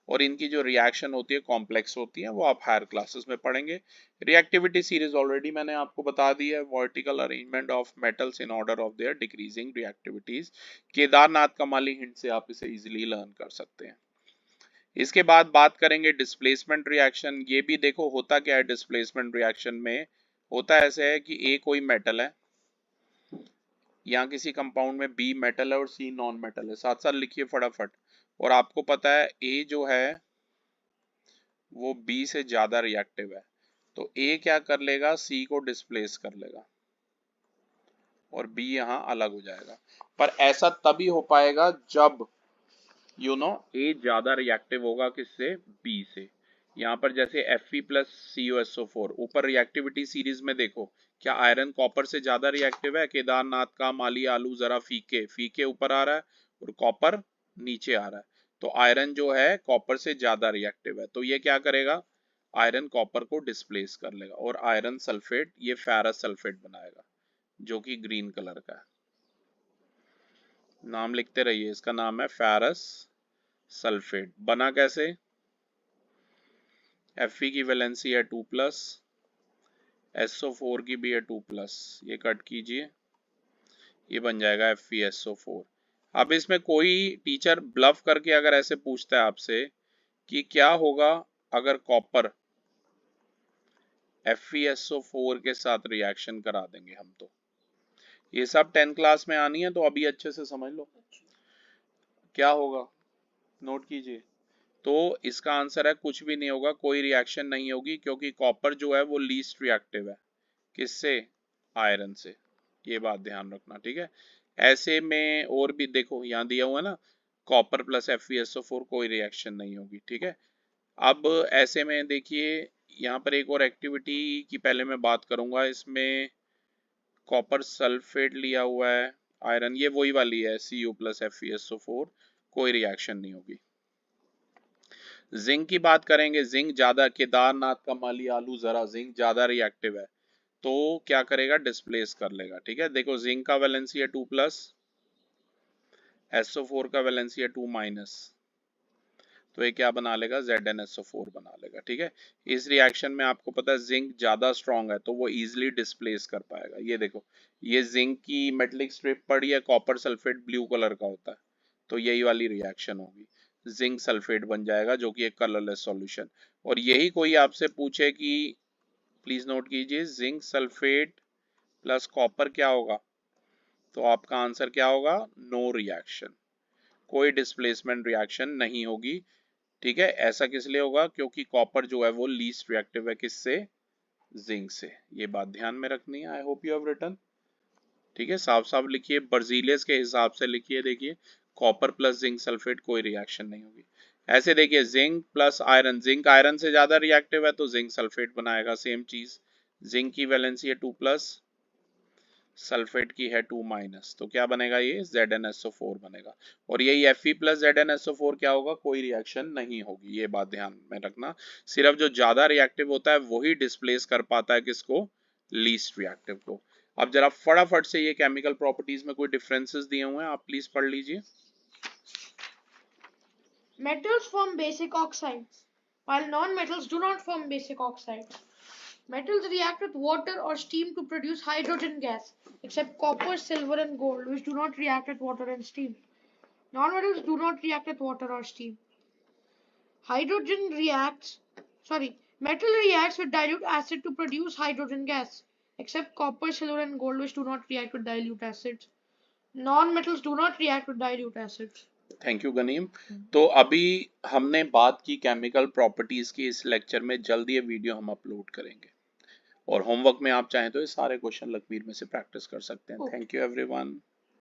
और इनकी जो रिएक्शन होती है कॉम्प्लेक्स होती है, वो आप हायर क्लासेस में पढ़ेंगे। रिएक्टिविटी सीरीज ऑलरेडी मैंने आपको बता दी है, vertical arrangement of metals in order of their decreasing reactivities, Kedarnath कमाली हिंट से आप इसे इजीली लर्न कर सकते हैं। इसके बाद बात करेंगे डिस्प्लेसमेंट रिएक्शन। ये भी देखो होता क्या है डिस्प्लेसमेंट रिएक्शन में, होता ऐसे है कि A कोई मेटल है, यहाँ किसी कंपाउंड में B मेटल है और C नॉन मेटल है, साथ साथ लिखिए फटाफट। और आपको पता है A जो है वो B से ज्यादा रिएक्टिव है, तो A क्या कर लेगा, C को डिस्प्लेस कर लेगा, और बी यहाँ अलग हो जाएगा। पर ऐसा तभी हो पाएगा जब ए ज्यादा रिएक्टिव होगा किससे, बी से। यहाँ पर जैसे Fe प्लस CuSO4 ऊपर रिएक्टिविटी सीरीज में देखो, क्या आयरन कॉपर से ज्यादा रिएक्टिव है? केदारनाथ का माली आलू जरा फीके, फीके ऊपर आ रहा है और कॉपर नीचे आ रहा है, तो आयरन जो है कॉपर से ज्यादा रिएक्टिव है, तो ये क्या करेगा, आयरन कॉपर को डिस्प्लेस कर लेगा और आयरन सल्फेट ये फेरस सल्फेट बनाएगा जो कि ग्रीन कलर का है। नाम लिखते रहिए, इसका नाम है फेरस सल्फेट। बना कैसे, Fe की वैलेंसी है 2+, SO4 की भी है 2+, ये कट कीजिए, ये बन जाएगा FeSO4। अब इसमें कोई टीचर ब्लफ करके अगर ऐसे पूछता है आपसे कि क्या होगा अगर कॉपर FeSO4 के साथ रिएक्शन करा देंगे हम, तो ये सब 10 क्लास में आनी है, तो अभी अच्छे से समझ लो क्या होगा, नोट कीजिए। तो इसका आंसर है कुछ भी नहीं होगा, कोई रिएक्शन नहीं होगी, क्योंकि कॉपर जो है वो लीस्ट रिएक्टिव है किससे, आयरन से। ये बात ध्यान रखना, ठीक है। ऐसे में और भी देखो, यहाँ दिया हुआ है ना, कॉपर प्लस FeSO4 कोई रिएक्शन नहीं होगी, ठीक है। अब ऐसे में देखिए, यहाँ पर एक और एक्टिविटी की पहले मैं बात करूंगा, इसमें कॉपर सल्फेट लिया हुआ है, आयरन ये वही वाली है Cu प्लस FeSO4, कोई रिएक्शन नहीं होगी। जिंक की बात करेंगे, जिंक ज्यादा, केदारनाथ का माली आलू जरा, जिंक ज्यादा रिएक्टिव है, तो क्या करेगा, डिस्प्लेस कर लेगा, ठीक है। देखो जिंक का वैलेंसी है 2+, SO4 का वैलेंसी है 2-, तो ये क्या बना लेगा, ZnSO4 बना लेगा, ठीक है। इस रिएक्शन में आपको पता है जिंक ज्यादा स्ट्रॉन्ग है, तो वो इजिली डिस्प्लेस कर पाएगा। ये देखो, ये जिंक की मेटलिक स्ट्रिप पड़ी है, कॉपर सल्फेट ब्लू कलर का होता है, तो यही वाली रिएक्शन होगी, जिंक सल्फेट बन जाएगा जो कि एक कलरलेस सॉल्यूशन। और यही कोई आपसे पूछे कि, प्लीज नोट कीजिए, जिंक सल्फेट प्लस कॉपर क्या होगा, तो आपका आंसर क्या होगा, नो रिएक्शन, कोई डिस्प्लेसमेंट रिएक्शन नहीं होगी, ठीक है। ऐसा किस लिए होगा, क्योंकि कॉपर जो है वो लीस्ट रिएक्टिव है किससे, जिंक से। ये बात ध्यान में रखनी है। I hope you have written, ठीक है। साफ साफ लिखिए, बर्जीलियस के हिसाब से लिखिए, देखिए कॉपर प्लस जिंक सल्फेट कोई रिएक्शन नहीं होगी। ऐसे देखिए, zinc plus iron, zinc iron से ज्यादा रिएक्टिव है तो जिंक सल्फेट बनाएगा, सेम चीज। जिंक की वैलेंसी है 2+, सल्फेट की है 2-, तो क्या बनेगा, ये ZnSO4 बनेगा। और यही Fe प्लस ZnSO4 क्या होगा, कोई रिएक्शन नहीं होगी, ये बात ध्यान में रखना। सिर्फ जो ज्यादा रिएक्टिव होता है वही डिस्प्लेस कर पाता है किसको, लीस्ट रिएक्टिव को। अब जरा फटाफट से ये केमिकल प्रॉपर्टीज में कोई डिफरेंसेस दिए हुए हैं, आप प्लीज पढ़ लीजिए। Metals form basic oxides, while non-metals do not form basic oxides. Metals react with water or steam to produce hydrogen gas, except copper, silver, and gold, which do not react with water and steam. Non-metals do not react with water or steam. Hydrogen reacts, Metal reacts with dilute acid to produce hydrogen gas, except copper, silver, and gold, which do not react with dilute acids. Non-metals do not react with dilute acids. Thank you Ganeem. तो अभी हमने बात की chemical properties की, इस lecture में जल्द ये वीडियो हम अपलोड करेंगे, और होमवर्क में आप चाहें तो ये सारे क्वेश्चन लकमीर में से प्रैक्टिस कर सकते हैं। Thank you everyone.